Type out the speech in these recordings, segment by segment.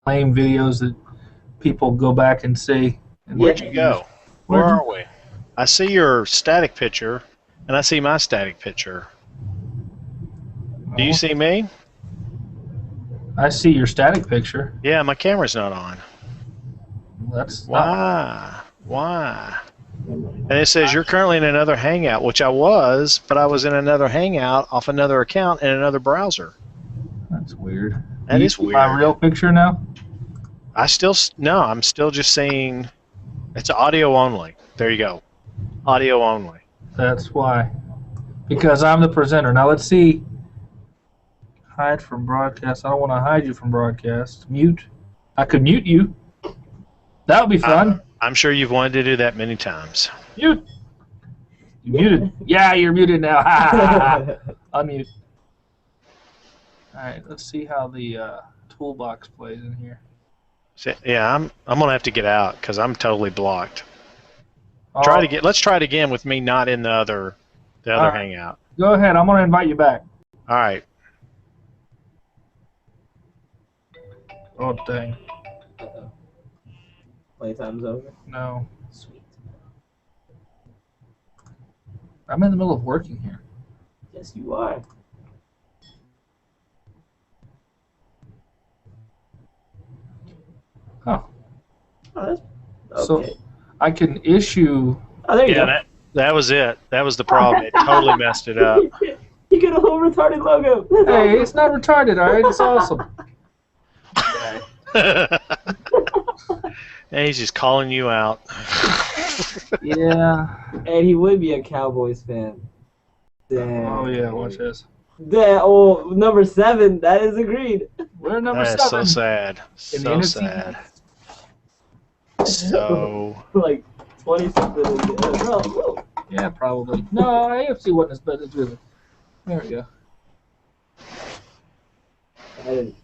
lame videos that people go back and see. And Yeah. Where'd you go? Where Where'd you? are we? I see your static picture, and I see my static picture. Do you Oh, see me? I see your static picture. Yeah, my camera's not on. That's not. Why? Why? And it says you're currently in another Hangout, which I was, but I was in another Hangout off another account in another browser. That's weird. Do That you is see my weird. real picture now? No, I'm still just seeing it's audio only. There you go. Audio only. That's why. Because I'm the presenter. Now let's see. Hide from broadcast. I don't want to hide you from broadcast. Mute. I could mute you. That would be fun. I'm sure you've wanted to do that many times. Mute. You muted. Yeah, you're muted now. Unmute. All right. Let's see how the toolbox plays in here. Yeah, I'm gonna have to get out because I'm totally blocked. Oh, Let's try it again with me not in the other right. Hangout. Go ahead. I'm gonna invite you back. All right. Oh dang. Uh-oh. Playtime's over. No. Sweet. I'm in the middle of working here. Yes, you are. Oh. Oh, that's So okay. I can issue. Oh, there you Yeah, go. that was it. That was the problem. It totally messed it up. You got a whole retarded logo. Hey, it's not retarded, all right? It's awesome. And he's just calling you out. Yeah. And he would be a Cowboys fan. Damn. Oh yeah. Watch this. Number 7. That is agreed. We're number That's 7. so sad. In the So NFC. sad. So Like 20 something in the NFL. Whoa. Yeah, probably. No, AFC wasn't as bad as good. There we go. I didn't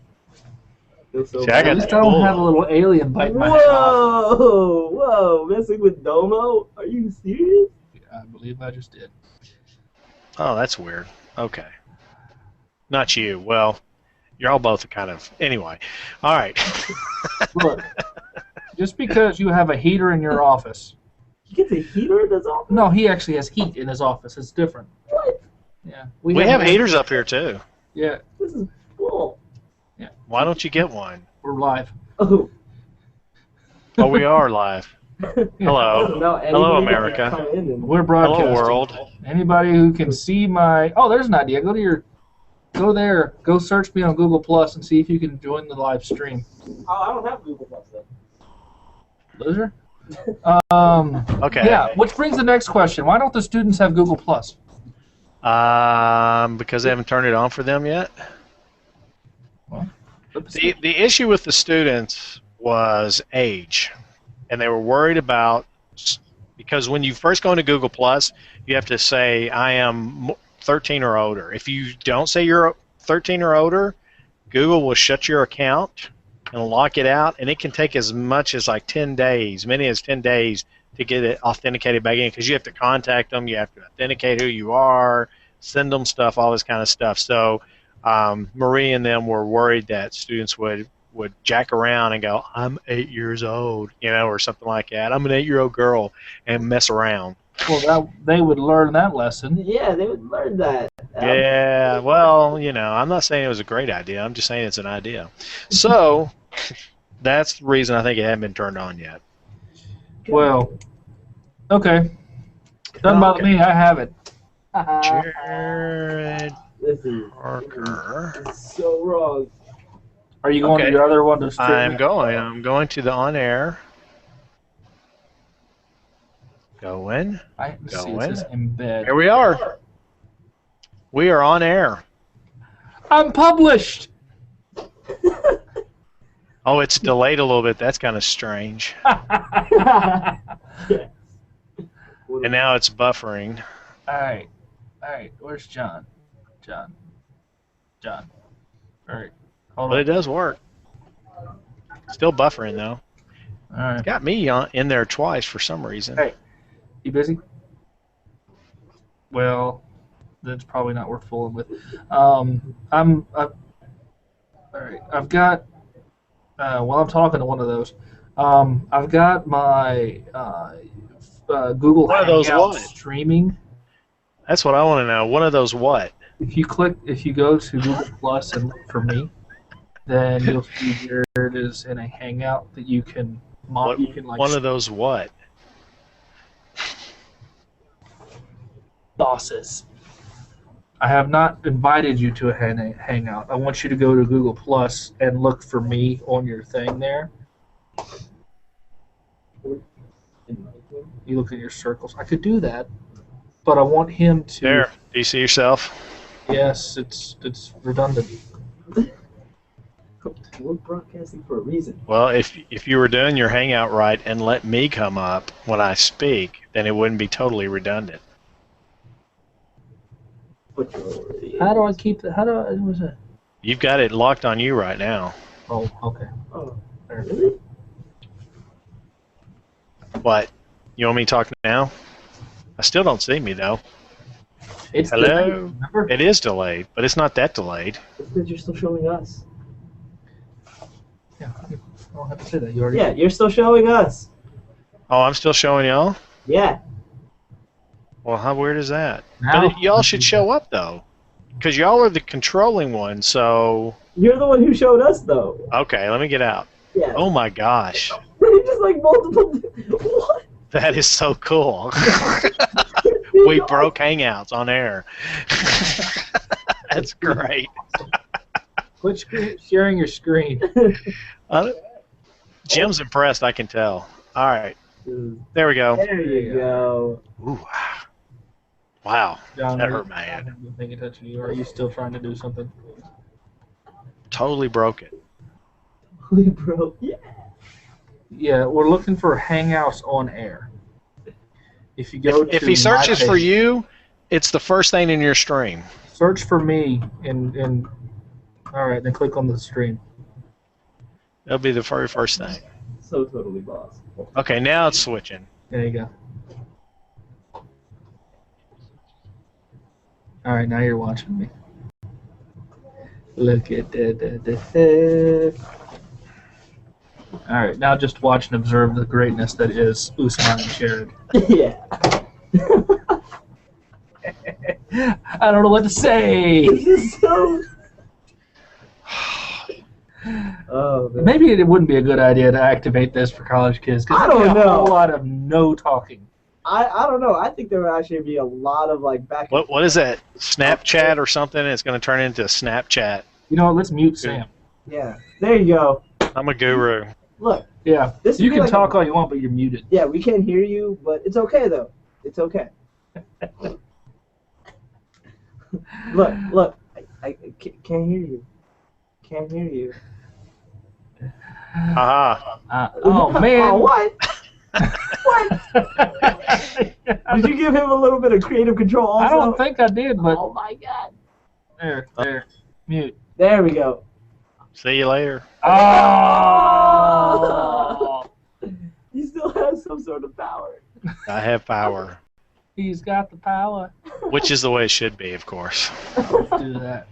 feel so See, I At got least the I don't bull. have a little alien bite my head off. Whoa, messing with Domo? Are you serious? I believe I just did. Oh, that's weird. Okay. Not you. Well, you're all both kind of. Anyway. All right. Look, just because you have a heater in your office. He gets a heater in his office? No, he actually has heat in his office. It's different. What? Yeah. We have heaters up here, too. Yeah, This is bull. Why don't you get one? we're live. Oh. Oh, we are live. Hello. No, Hello, anybody America. can come in and- We're broadcasting. Hello, world. Anybody who can see my... Oh, there's an idea. Go there. Go search me on Google Plus and see if you can join the live stream. Oh, I don't have Google Plus then. Loser? Okay. Yeah, which brings the next question. Why don't the students have Google Plus? Because they haven't turned it on for them yet. The issue with the students was age, and they were worried about because when you first go into Google Plus, you have to say I am 13 or older. If you don't say you're 13 or older, Google will shut your account and lock it out, and it can take as much as like 10 days, many as 10 days to get it authenticated back in because you have to contact them, you have to authenticate who you are, send them stuff, all this kind of stuff. So Marie and them were worried that students would jack around and go, I'm 8 years old, or something like that. I'm an 8-year-old girl and mess around. Well, they would learn that lesson. Yeah, they would learn that. Yeah, well, I'm not saying it was a great idea. I'm just saying it's an idea. So that's the reason I think it hadn't been turned on yet. Well, okay. Doesn't bother me. I have it. Jared This is Parker. so wrong. Are you going Okay. to your other one to stream? I'm going to the on air. Going. I see. It Going. says embed. Here we are. We are on air. I'm published. Oh, it's delayed a little bit. That's kind of strange. And now it's buffering. All right. Where's John? John. All right. Hold But on. it does work. Still buffering, though. All right. Got me in there twice for some reason. Hey. You busy? Well, that's probably not worth fooling with. All right. I've got while I'm talking to one of those, I've got my Google One of those Hangout what? streaming. That's what I want to know. One of those what? If you go to Google Plus and look for me, then you'll see here it is in a Hangout that you can What, you can like one of those what? bosses. I have not invited you to a Hangout. I want you to go to Google Plus and look for me on your thing there. You look at your circles. I could do that, but I want him to. There. Do you see yourself? Yes, it's redundant. We're broadcasting for a reason. Well, if you were doing your Hangout right and let me come up when I speak, then it wouldn't be totally redundant. But you're already in. How do I keep the? How do I? Was it? You've got it locked on you right now. Oh, okay. Oh, There. really? What? You want me to talk now? I still don't see me though. It's Hello? delayed, remember? It is delayed, but it's not that delayed. It's because you're still showing us. Yeah, I don't have to say that. You already. Yeah, you're still showing us. Oh, I'm still showing y'all? Yeah. Well, how weird is that? Now, But y'all should show up though, because y'all are the controlling one. So You're the one who showed us, though. okay, let me get out. Yeah. Oh my gosh, Just like multiple. What? that is so cool. Dude, We you're broke Hangouts on air. That's great. quit sharing your screen. Jim's impressed, I can tell. All right, awesome. there we go. There you go. Ooh. Wow, John, that are you- hurt my I head. haven't been paying attention to you. Are you still trying to do something? Totally broke it. We broke. Yeah. Yeah, we're looking for Hangouts on air. If you go If to he searches my for page, you, it's the first thing in your stream. search for me and all right, then click on the stream. That'll be the very first thing. So totally boss. Okay, now it's switching. There you go. All right, now you're watching me. Look at that. All right, now just watch and observe the greatness that is Usman and Sherrod. Yeah. I don't know what to say. This is so. Oh man. Maybe it wouldn't be a good idea to activate this for college kids because I don't a know. whole lot of no talking. I don't know. I think there would actually be a lot of like back. What is that? Snapchat or something? It's going to turn into Snapchat. You know what? Let's mute Sam. Yeah. There you go. I'm a guru. Look. Yeah, This would you be can like talk all you want, but you're muted. Yeah, we can't hear you, but it's okay though. It's okay. Look. I can't hear you. Can't hear you. Haha. Oh man! Oh, what? What? Did you give him a little bit of creative control also? I don't think I did, but Oh my god. there, mute. There we go. See you later. Oh! He still has some sort of power. I have power, He's got the power. which is the way it should be, of course. Let's do that.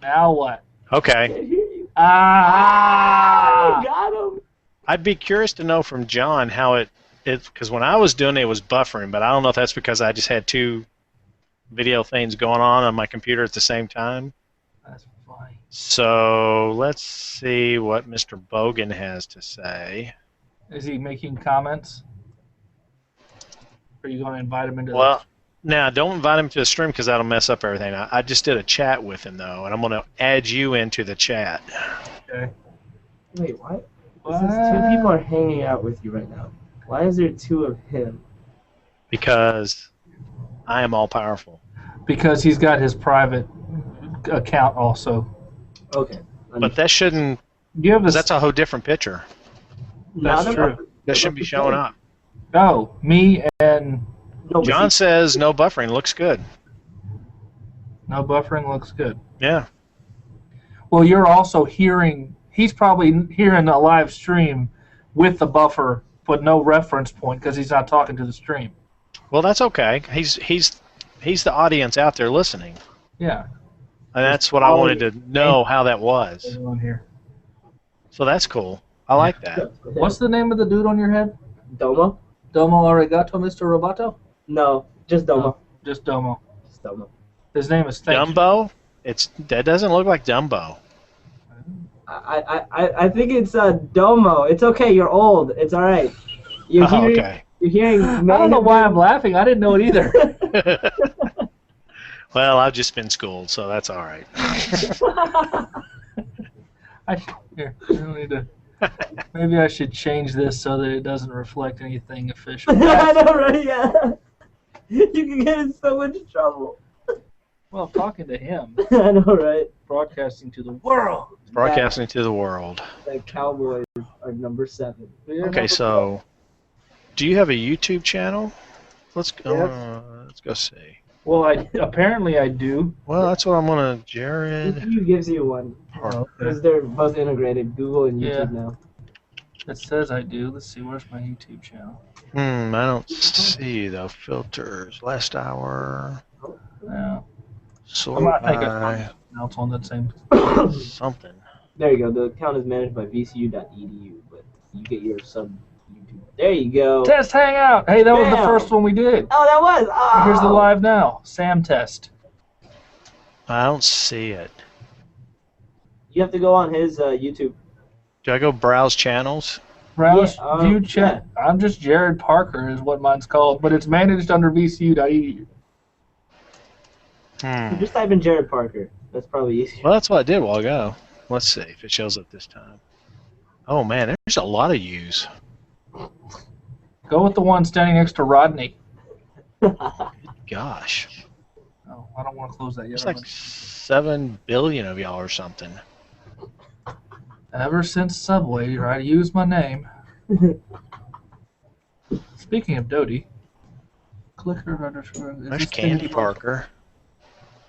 Now what? Okay. Can't hear you. Ah! Got him. I'd be curious to know from John how it because when I was doing it, it was buffering, but I don't know if that's because I just had two video things going on my computer at the same time. That's funny. So let's see what Mr. Bogan has to say. Is he making comments? Are you going to invite him into Well, now don't invite him to the stream because that'll mess up everything. I just did a chat with him though, and I'm going to add you into the chat. this? Okay. Wait, what? It says two people are hanging out with you right now. Why is there two of him? Because I am all powerful. Because he's got his private account also. Okay. But that shouldn't, You have because a, that's a whole different picture. that's Not true. enough- That shouldn't be showing up. Oh, me and No, but John see, says no buffering. Looks good. no buffering looks good. Yeah. Well, you're also hearing. He's probably hearing a live stream with the buffer, but no reference point because he's not talking to the stream. Well, that's okay. He's the audience out there listening, Yeah. and that's what I wanted to know how that was. On here. So that's cool. I like that. What's the name of the dude on your head? Domo? Domo arigato, Mr. Roboto? No, just Domo. No. Just Domo. Just Domo. His name is Thank You. Dumbo? That doesn't look like Dumbo. I think it's Domo. It's okay. You're old. It's all right. You're Oh, hearing. okay. You're hearing. I don't know why I'm laughing. I didn't know it either. Well, I've just been schooled, so that's all right. Here, I don't need to. Maybe I should change this so that it doesn't reflect anything official. I know, right? Yeah. You can get in so much trouble. Well, talking to him, I know, right? broadcasting to the world. Broadcasting to the world. The Cowboys are number 7. Okay, so do you have a YouTube channel? Let's go see. Well, apparently I do. Well, that's what I'm gonna. Jared. YouTube gives you one. Parker. Because they're both integrated, Google and YouTube Yeah. now. It says I do. Let's see. Where's my YouTube channel? I don't see though. Filters. Last hour. No. Sort I'm not thinking by now it's on that same. something. There you go. The account is managed by vcu.edu, but you get your sub YouTube. There you go. Test Hangout. Hey, that was the Bam. first one we did. Oh, that was. Oh. Here's the live now. Sam Test. I don't see it. You have to go on his YouTube. Do I go browse channels? Browse, Yeah, view, chat. I'm just Jared Parker is what mine's called, but it's managed under VCU.edu. Just type in Jared Parker. That's probably easier. Well, that's what I did a while ago. Let's see if it shows up this time. Oh man, there's a lot of U's. Go with the one standing next to Rodney. Gosh, Oh, I don't want to close that yet. there's like 7 billion of y'all or something. Ever since Subway, I use my name. Speaking of Dodie, clicker underscore. is There's this thing- Candy Parker.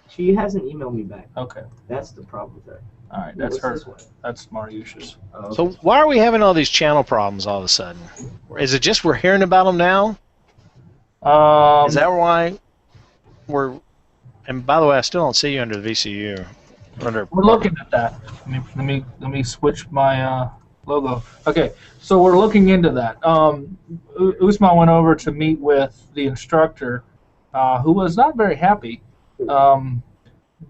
She hasn't emailed me back. Okay, That's the problem with her. all right, that's What's her. this one? That's Mariush's. Oh, okay. So why are we having all these channel problems all of a sudden? Is it just we're hearing about them now? Is that why we're? And by the way, I still don't see you under the VCU. Under We're looking at that. Let me switch my logo. Okay, so we're looking into that. Usman went over to meet with the instructor, who was not very happy.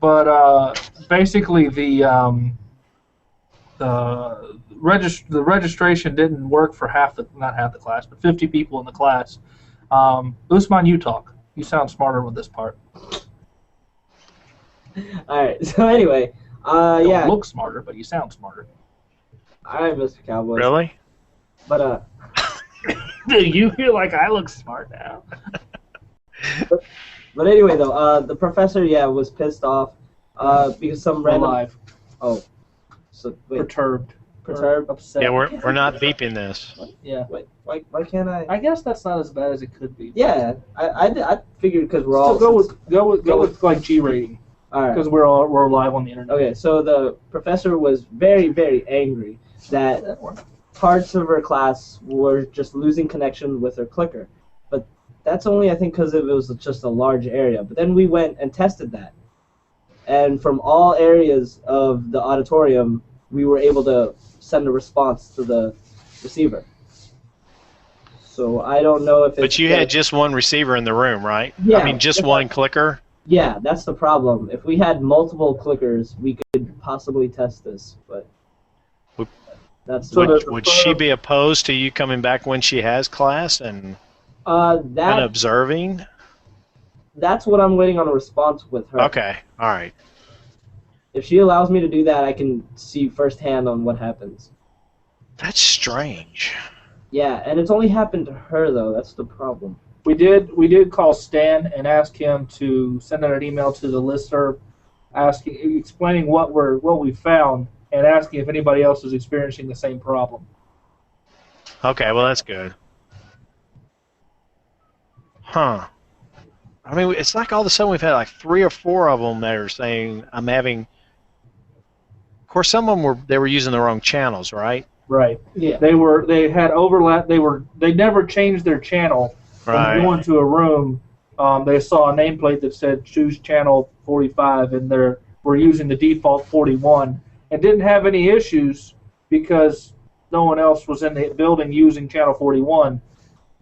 But basically the registration didn't work for not half the class, but 50 people in the class. Usman, you talk. You sound smarter with this part. Alright, so anyway, You don't yeah. look smarter, but you sound smarter. Alright, Mr. Cowboy. really? But, Do you feel like I look smart now? But anyway, though, the professor, was pissed off because some random. Alive. Oh, so wait, Perturbed. Perturbed? Upset. Yeah, we're not beeping this. Yeah. wait, why can't I? I guess that's not as bad as it could be. Yeah, I figured because we're all. So go with like G rating All right. because we're live on the internet. Okay, so the professor was very, very angry that parts of her class were just losing connection with her clicker. But that's only, I think, because it was just a large area. But then we went and tested that. And from all areas of the auditorium, we were able to send a response to the receiver. So I don't know if it's... But you had just one receiver in the room, right? Yeah. I mean, just one clicker. Yeah, that's the problem. If we had multiple clickers, we could possibly test this, but Would- that's So not- Would she be opposed to you coming back when she has class and that observing? that's what I'm waiting on a response with her. Okay, all right. If she allows me to do that, I can see firsthand on what happens. That's strange. Yeah, and it's only happened to her though. That's the problem. We did call Stan and ask him to send out an email to the listserv, explaining what we found and asking if anybody else is experiencing the same problem. Okay, well that's good. Huh. I mean, it's like all of a sudden we've had like 3 or 4 of them that are saying I'm having. Of course, some of them were using the wrong channels, right? Right. Yeah. They had overlap. They never changed their channel. Right. When going to a room, they saw a nameplate that said choose channel 45, and we're using the default 41, and didn't have any issues because no one else was in the building using channel 41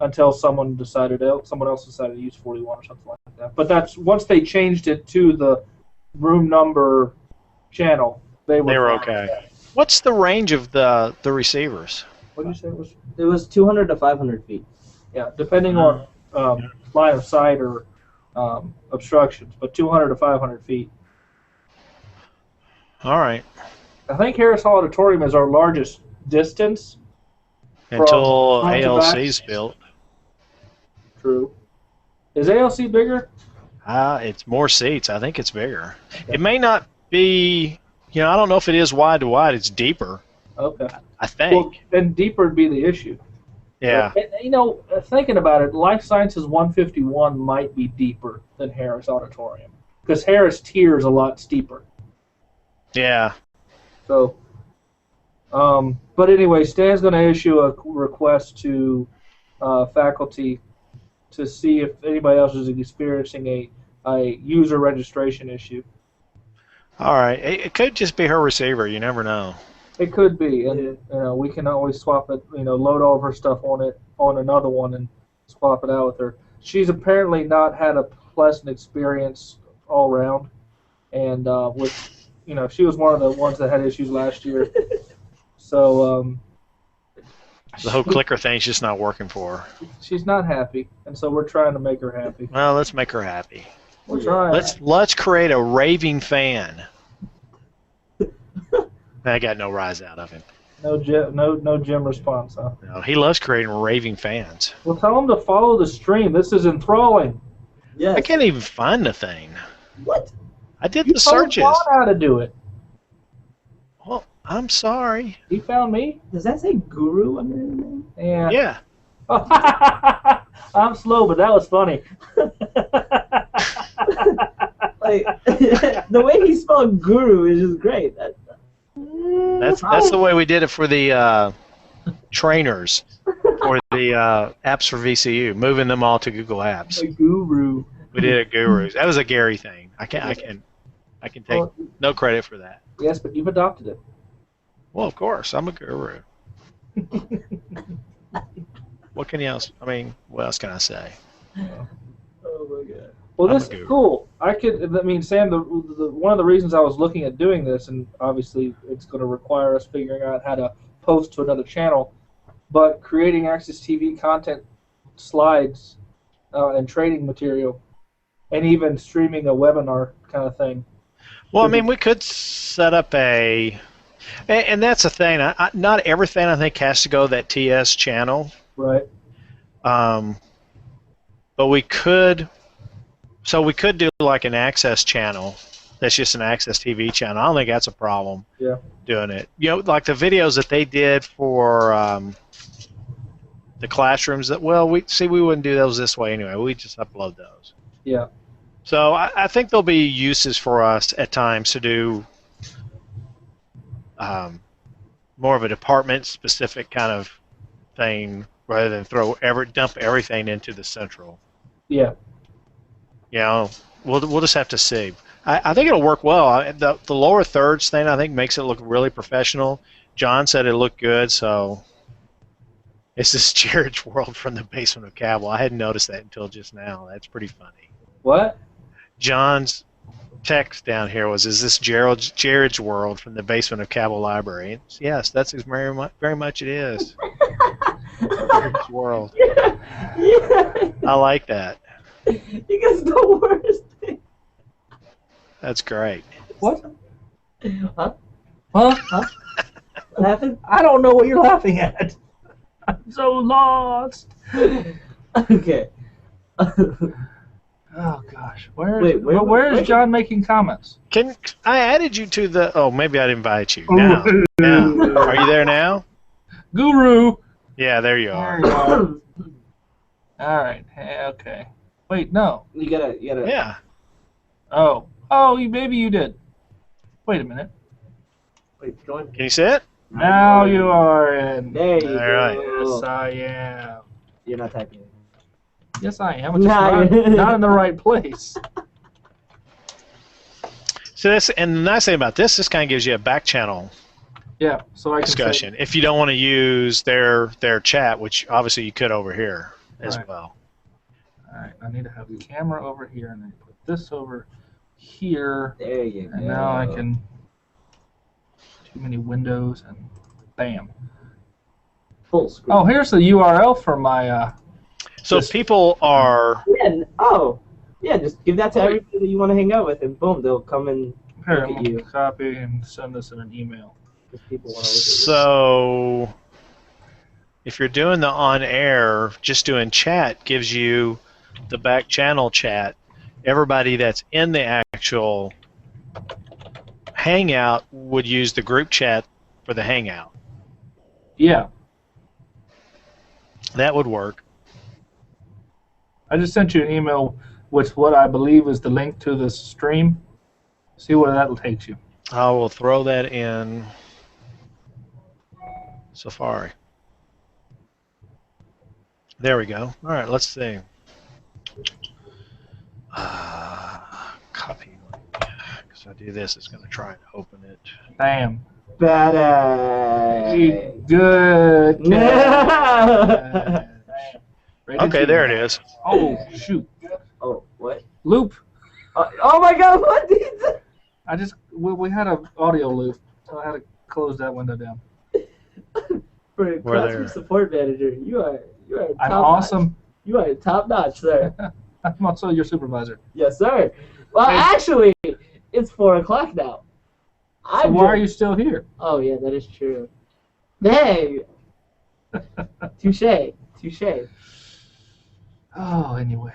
until someone else decided to use 41 or something like that. But that's once they changed it to the room number channel, they were okay. What's the range of the receivers? What did you say it was? It was 200 to 500 feet. Yeah, depending on line of sight or obstructions, but 200 to 500 feet. All right. I think Harris Hall Auditorium is our largest distance. Until front to ALC's back. built. True. Is ALC bigger? It's more seats. I think it's bigger. It may not be, I don't know if it is wide to wide. It's deeper, Okay. I think. Well, then deeper would be the issue. Yeah. And, thinking about it, Life Sciences 151 might be deeper than Harris Auditorium because Harris tiers a lot steeper. Yeah. So, but anyway, Stan's going to issue a request to faculty to see if anybody else is experiencing a user registration issue. All right. It could just be her receiver. You never know. It could be, and we can always swap it. Load all of her stuff on another one and swap it out with her. She's apparently not had a pleasant experience all around, and she was one of the ones that had issues last year. So The whole clicker thing's just not working for her. she's not happy, and so we're trying to make her happy. Well, let's make her happy. We're trying. Let's create a raving fan. I got no rise out of him. No Jim response, huh? No, he loves creating raving fans. Well, tell him to follow the stream. This is enthralling. Yes. I can't even find the thing. What? I did You the told searches. Juan how to do it. Well, I'm sorry. He found me. Does that say Guru under his name? Yeah. Yeah. I'm slow, but that was funny. Like the way he spelled Guru is just great. That's the way we did it for the trainers or the apps for VCU, moving them all to Google Apps. A guru. We did it Gurus. That was a Gary thing. I can take no credit for that. Yes, but you've adopted it. Well, of course, I'm a guru. What else can I say? Oh my god. Well, I'm this a is guru. cool. Sam, the one of the reasons I was looking at doing this, and obviously it's going to require us figuring out how to post to another channel, but creating Access TV content slides and training material, and even streaming a webinar kind of thing. Well, we could set up and that's the thing. Not everything I think has to go that TS channel. Right. But we could do like an Access channel. That's just an Access TV channel. I don't think that's a problem. Yeah. Doing it. Like the videos that they did for the classrooms. We wouldn't do those this way anyway. We just upload those. Yeah. So I think there'll be uses for us at times to do more of a department-specific kind of thing rather than dump everything into the central. Yeah. We'll just have to see. I think it'll work well. The lower thirds thing I think makes it look really professional. John said it looked good, so it's this Jared's World from the basement of Cabell. I hadn't noticed that until just now. That's pretty funny. What? John's text down here was, "Is this Jared's World from the basement of Cabell Library?" And yes, that's very much it is. Jared's World. Yeah. I like that. You guys the worst thing. That's great. What? Huh? Huh? What happened? I don't know what you're laughing at. I'm so lost. Okay. Oh gosh, where Wait. is John making comments? I added you to the? Oh, maybe I'd invite you now. Now, are you there now? Guru. Yeah, there you are. There you are. All right. Hey, okay. Wait, no. You gotta. Yeah. Oh, maybe you did. Wait a minute. Wait, join. Can you see it? Now you are in. There you All go. right. Yes, I am. You're not typing. Yes, I am. It's just not in the right place. So and the nice thing about this kind of gives you a back channel Yeah, so I can say, discussion. If you don't want to use their chat, which obviously you could over here as Right. well. all right, I need to have the camera over here and then put this over here, There you go. and now I can. Too many windows and bam. Full screen. Oh, here's the URL for my. So This- people are Yeah, just give that to everybody that you want to hang out with, and boom, they'll come and Here, Look I'm at gonna you. copy and send this in an email. if people want to look at it. so. If you're doing the on air, just doing chat gives you the back channel chat. Everybody that's in the actual hangout would use the group chat for the hangout. Yeah, That would work. I just sent you an email with what I believe is the link to the stream. See where that takes you. I will throw that in Safari. There we go. All right, let's see. Copy. Because I do this, it's going to try and open it. Bam. Badass. Good. Yeah. Okay, there it is. Oh, shoot. Oh, what? Loop. Oh my God! What did you We had an audio loop, so I had to close that window down. For a We're classroom there. support manager, you are I'm top awesome. Notch. You are top notch, sir. I'm also your supervisor. Yes, sir. Well, Hey. actually, it's 4 o'clock now. So why are you still here? Oh yeah, that is true. Hey, touche. Oh, anyway.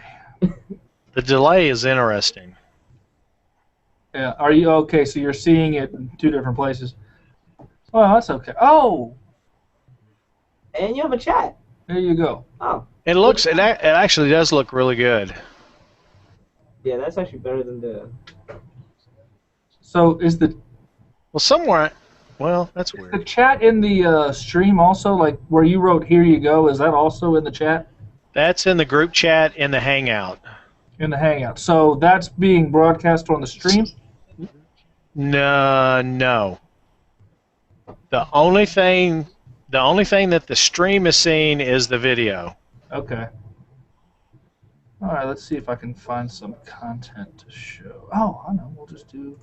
The delay is interesting. Yeah. Are you okay? So you're seeing it in two different places. Well, that's okay. Oh, And you have a chat. there you go. Oh, It looks. It actually does look really good. yeah, that's actually better than the. So is the Well, somewhere. Well, that's the weird. chat in the stream also, like where you wrote "Here you go"? Is that also in the chat That's in the group chat in the Hangout. in the Hangout? So that's being broadcast on the stream. No. The only thing that the stream is seeing is the video. Okay. All right. Let's see if I can find some content to show. Oh, I know. We'll just do.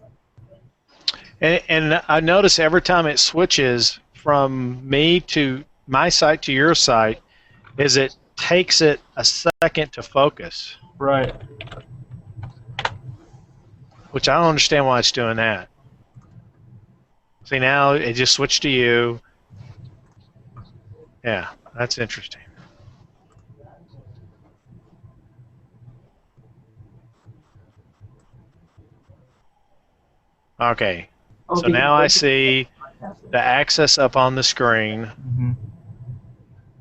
And I notice every time it switches from me to my site to your site, is it takes it a second to focus, Right. which I don't understand why it's doing that. See, now it just switched to you. Yeah, that's interesting. Okay, so Okay, now I see the access up on the screen. Mm-hmm.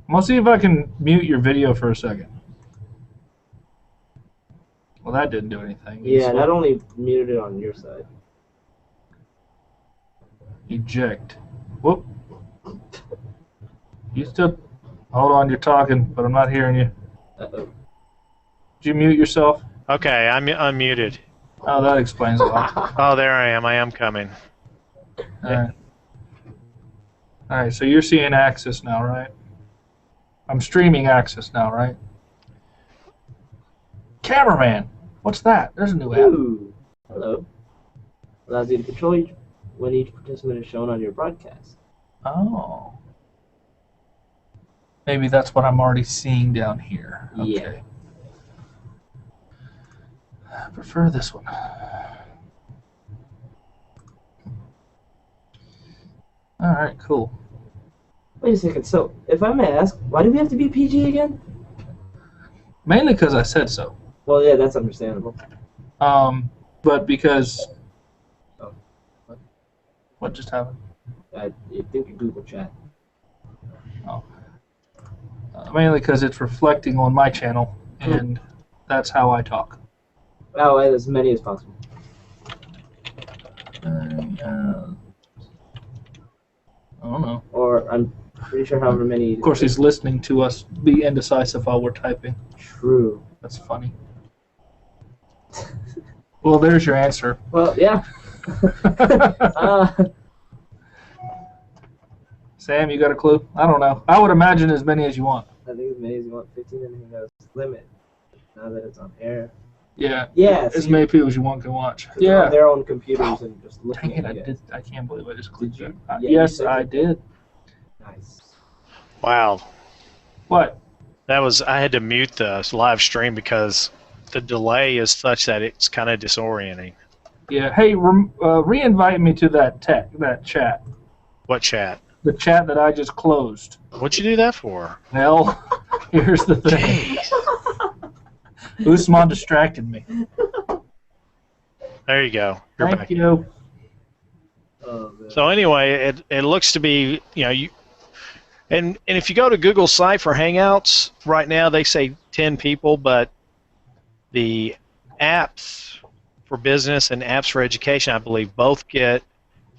I'm gonna see if I can mute your video for a second. Well, that didn't do anything. Yeah, that only muted it on your side. Eject. Whoop. You still. Hold on, you're talking, but I'm not hearing you. Uh-oh. Did you mute yourself? Okay, I'm unmuted. Oh, that explains a lot. Oh, there I am. I am coming. All right. All right, so you're seeing Access now, right? I'm streaming Access now, right? Cameraman. What's that? There's a new app. Ooh. Hello. Allows you to control when each participant is shown on your broadcast. Oh. Maybe that's what I'm already seeing down here. Okay. Yeah. I prefer this one. All right, cool. Wait a second. So, if I may ask, why do we have to be PG again? Mainly because I said so. Well, yeah, that's understandable. But because. Oh. What just happened? I think of Google Chat. Mainly because it's reflecting on my channel, and that's how I talk. Oh, as many as possible. I don't know. Or I'm pretty sure however many. Of course, he's listening to us be indecisive while we're typing. True. That's funny. Well, there's your answer. Well, yeah. Sam, you got a clue? I don't know. I would imagine as many as you want. I think as many as you want, 15, and he goes limit. Now that it's on air. Yeah. Yeah. As many people as you want can watch. They're on Yeah. their own computers and just looking Dang it, at it. I can't believe I just clicked Did that. you? Yeah, Yes, you I did. did. Nice. Wow. What? I had to mute the live stream because the delay is such that it's kind of disorienting. Yeah. Hey, re-invite me to that chat. What chat? The chat that I just closed. What'd you do that for? Well, here's the thing. Usman distracted me. There you go. You're Thank back. you. Oh, man. So anyway, it looks to be, and if you go to Google's site for Hangouts right now, they say 10 people, but the apps for business and apps for education, I believe, both get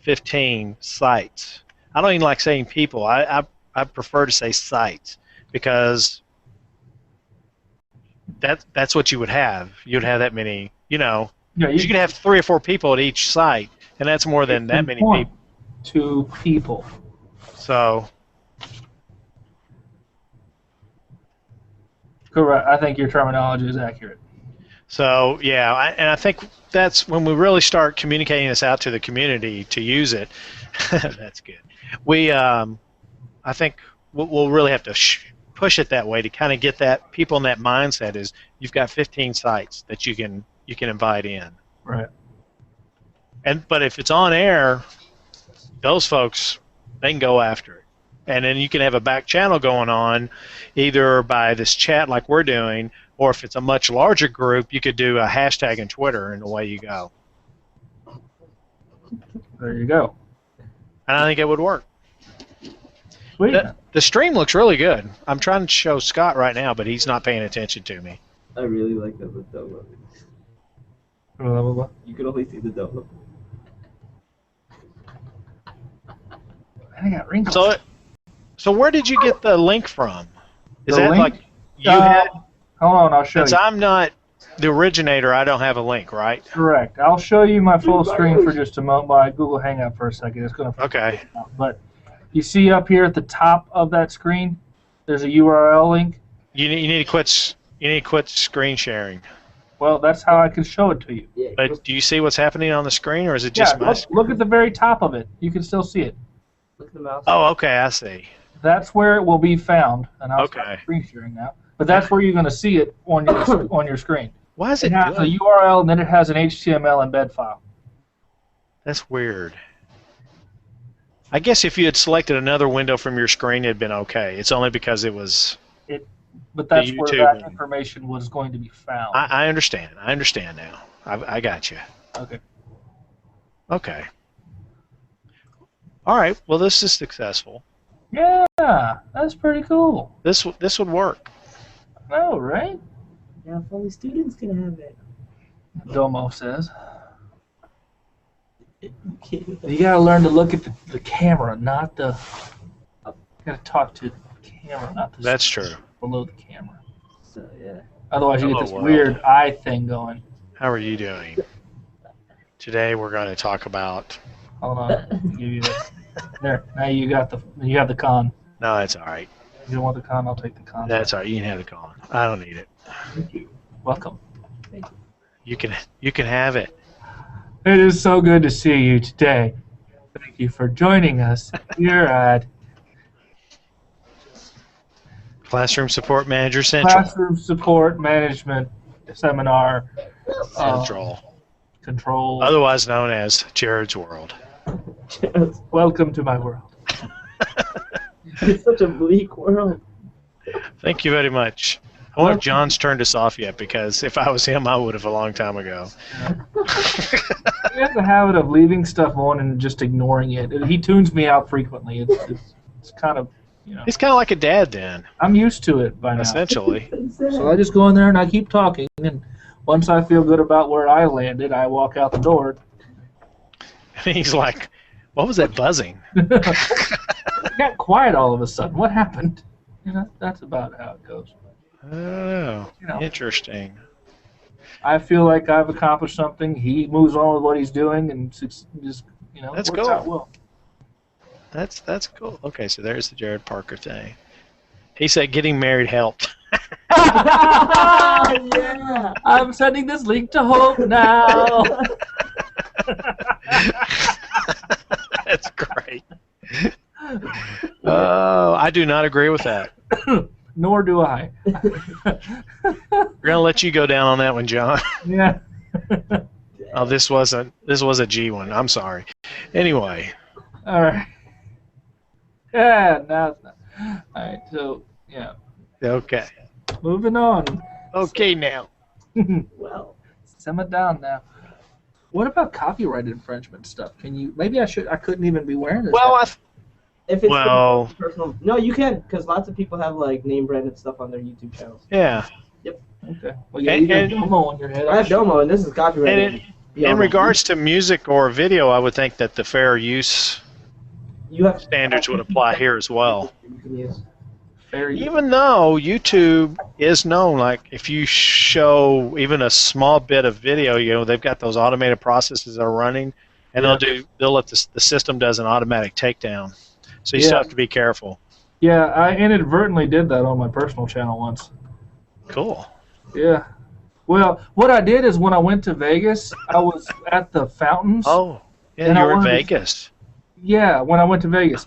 15 sites. I don't even like saying people. I prefer to say sites because that's what you would have. You'd have that many, Yeah, you could have 3 or 4 people at each site, and that's more than that many point. people. 2 people. So Correct. I think your terminology is accurate. So yeah, and I think that's when we really start communicating this out to the community to use it. That's good. I think we'll really have to push it that way to kind of get that people in that mindset. Is you've got 15 sites that you can invite in. Right. But if it's on air, those folks they can go after it, and then you can have a back channel going on, either by this chat like we're doing. Or if it's a much larger group, you could do a hashtag in Twitter, and away you go. There you go. And I think it would work. Sweet. The stream looks really good. I'm trying to show Scott right now, but he's not paying attention to me. I really like that with donut. Blah, blah, blah. You can only see the donut. I got wrinkles. So where did you get the link from? Is The that link? like you had? Hold on, I'll show Since you. I'm not the originator, I don't have a link, right? Correct. I'll show you my full screen for just a moment by Google Hangout for a second. It's going to. Okay. But you see up here at the top of that screen, there's a URL link. You need to quit. You need to quit screen sharing. Well, that's how I can show it to you. Yeah. But do you see what's happening on the screen, or is it just Yeah, my? look at the very top of it. You can still see it. Look at the mouse. Oh, okay, I see. That's where it will be found, and I'll Okay. start screen sharing now. But that's where you're going to see it on your screen. Why is It it has a doing? URL, and then it has an HTML embed file. That's weird. I guess if you had selected another window from your screen, it'd been okay. It's only because it was. But that's where YouTube that link. information was going to be found. I understand. I understand now. I got you. Okay. Okay. All right. Well, this is successful. Yeah, that's pretty cool. This would work. Oh, right? Yeah, if only students can have it. Domo says. Okay. You gotta learn to look at the camera, not the. You gotta talk to the camera, not the. That's true. Below the camera. So yeah. Otherwise, you get Hello, this world. weird eye thing going. How are you doing? Today we're going to talk about. Hold on, let me give you this. There. Now you have the con. No, that's all right. You don't want the con? I'll take the con. That's all right. You can have the con. I don't need it. Thank you. Welcome. You can have it. It is so good to see you today. Thank you for joining us here at Classroom Support Manager Central. Classroom Support Management Seminar Control. Otherwise known as Jared's World. Welcome to my world. It's such a bleak world. Thank you very much. I wonder if John's turned us off yet, because if I was him, I would have a long time ago. He has a habit of leaving stuff on and just ignoring it. He tunes me out frequently. It's kind of, He's kind of like a dad then, I'm used to it by now. essentially. So I just go in there and I keep talking, and once I feel good about where I landed, I walk out the door. And he's like, what was that buzzing? It got quiet all of a sudden. What happened? That's about how it goes. I don't know. You know. Interesting. I feel like I've accomplished something. He moves on with what he's doing, and just That's works cool. out well. That's cool. Okay, so there's the Jared Parker thing. He said getting married helped. Yeah. I'm sending this link to Hope now. That's great. Oh, I do not agree with that. Nor do I. We're gonna let you go down on that one, John. Yeah. Oh, this was a G one. I'm sorry. Anyway, All right. Yeah. Now it's not. All right. So yeah. okay, Moving on. okay now. Well, Simmer down now. What about copyright infringement stuff? Can you? Maybe I should. I couldn't even be wearing this. Well, if it's Well- personal, no, you can, because lots of people have like name branded stuff on their YouTube channels. yeah. Okay. Well, yeah, you got Domo on your head. I have Domo, and this is copyrighted. And beyond in my- regards to music or video, I would think that the fair use you have standards would apply here as well. You can use. Fair use. Even though YouTube is known, like if you show even a small bit of video, you know they've got those automated processes that are running, and they'll let the system does an automatic takedown. So you still have to be careful. Yeah, I inadvertently did that on my personal channel once. Cool. Yeah. Well, what I did is when I went to Vegas, I was at the fountains. Oh, yeah, And I you were in wanted to- Vegas. Yeah, when I went to Vegas,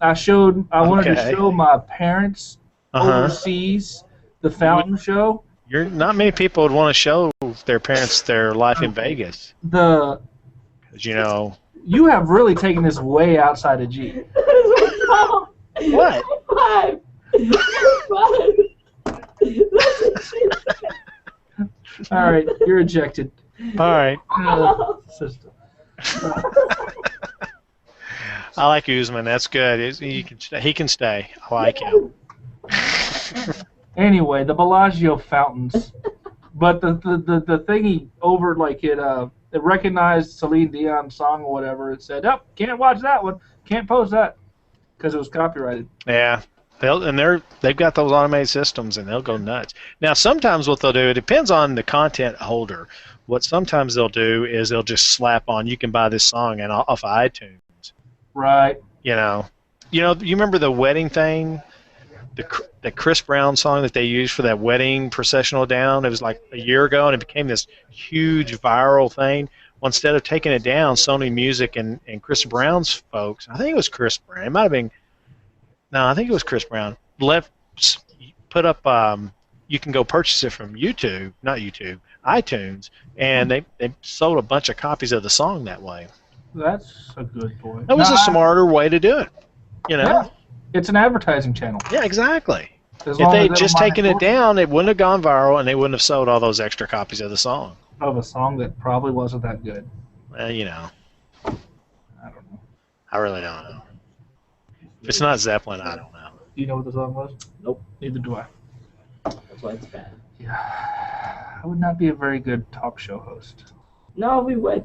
I wanted to Okay. show my parents Uh-huh. overseas the fountain show. You're not many people would want to show their parents their life in Vegas, The 'cause, you know. you have really taken this way outside of G. What? Five. Five. All right, you're ejected. All right. System. I like Usman. That's good. He can stay. I like him. Anyway, the Bellagio fountains, but the thingy over like it recognized Celine Dion's song or whatever. It said, "Oh, can't watch that one. Can't post that because it was copyrighted." Yeah. They've got those automated systems and they'll go nuts. Now sometimes what they'll do, it depends on the content holder. What sometimes they'll do is they'll just slap on, you can buy this song and off of iTunes. Right. You remember the wedding thing, the Chris Brown song that they used for that wedding processional down? It was like a year ago, and it became this huge viral thing. Well, instead of taking it down, Sony Music and Chris Brown's folks, I think it was Chris Brown. It might have been. No, I think it was Chris Brown. Put up. You can go purchase it from iTunes, and they sold a bunch of copies of the song that way. That's a good point. That was a smarter way to do it. Yeah, it's an advertising channel. Yeah, exactly. As If long as they'd don't just mind taken it down, it wouldn't have gone viral, and they wouldn't have sold all those extra copies of the song. of a song that probably wasn't that good. Well, I don't know. I really don't know. If it's not Zeppelin, I don't know. Do you know what the song was? Nope. Neither do I. That's why it's bad. Yeah, I would not be a very good talk show host. No, we would.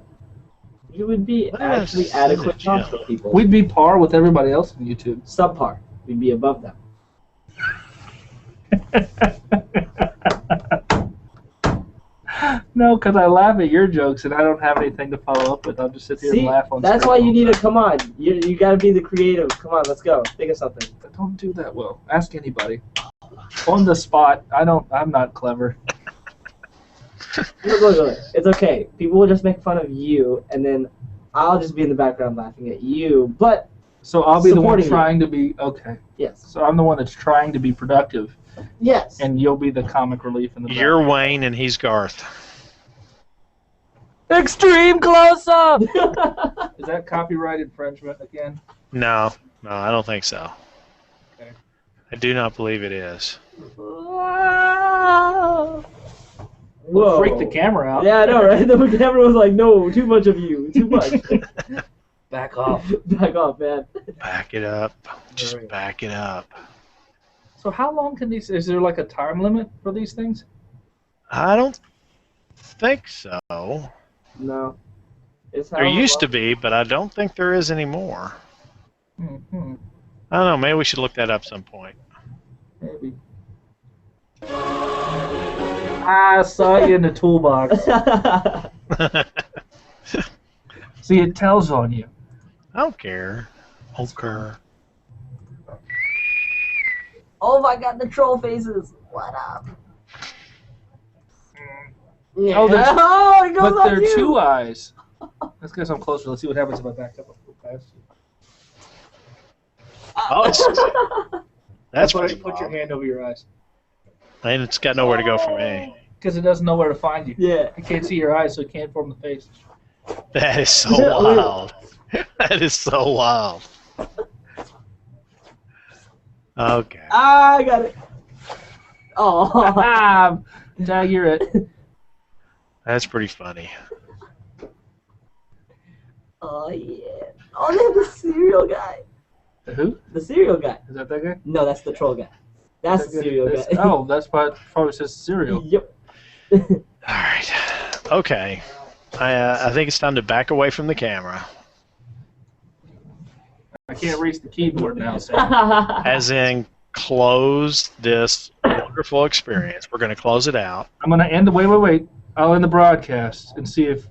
You would be What actually else? adequate Yeah. talk show people. We'd be par with everybody else on YouTube. Subpar. We'd be above them. No, because I laugh at your jokes and I don't have anything to follow up with. I'll just sit here See, and laugh on that's script why all you the need to time. come on. You got to be the creative. Come on, let's go. Think of something. I don't do that well. Ask anybody. On the spot. I'm not clever. Look. It's okay. People will just make fun of you, and then I'll just be in the background laughing at you. But So I'll be the one Supporting you. trying to be okay. yes, So I'm the one that's trying to be productive, yes. and you'll be the comic relief in the You're Wayne, and he's Garth. extreme close up. Is that copyright infringement again? No, I don't think so. Okay. I do not believe it is. Whoa. Freak the camera out. Yeah, I know, right? The camera was like, no, too much of you. Too much. Back off. Back off, man. Back it up. Just Right. back it up. So how long can these? Is there like a time limit for these things? I don't think so. No. It's There used to be, but I don't think there is anymore. Mm-hmm. I don't know. Maybe we should look that up some point. Maybe. I saw you in the toolbox. I See, it tells on you. don't care. Okay. Oh my god, the troll faces. What up? Yeah. Oh, there's- Oh, it goes But on there are you. 2 eyes. Let's get some closer. Let's see what happens if I back up a little past you. Oh, that's why pretty you put your wild. hand over your eyes. And it's got nowhere to go for me. Because it doesn't know where to find you. Yeah. It can't see your eyes, so it can't form the face. That is so wild. That is so wild. Okay. Ah, I got it. Oh. Ah, Jag, you're it. That's pretty funny. Oh yeah. Oh, they have the cereal guy. The who? The cereal guy. Is that guy? No, that's the troll guy. That's the cereal That's- guy. Oh, that's probably says cereal. Yep. All right. Okay. I think it's time to back away from the camera. I can't reach the keyboard now, Sam. As in, close this wonderful experience. We're going to close it out. I'm going to end the... Wait. I'll end the broadcast and see if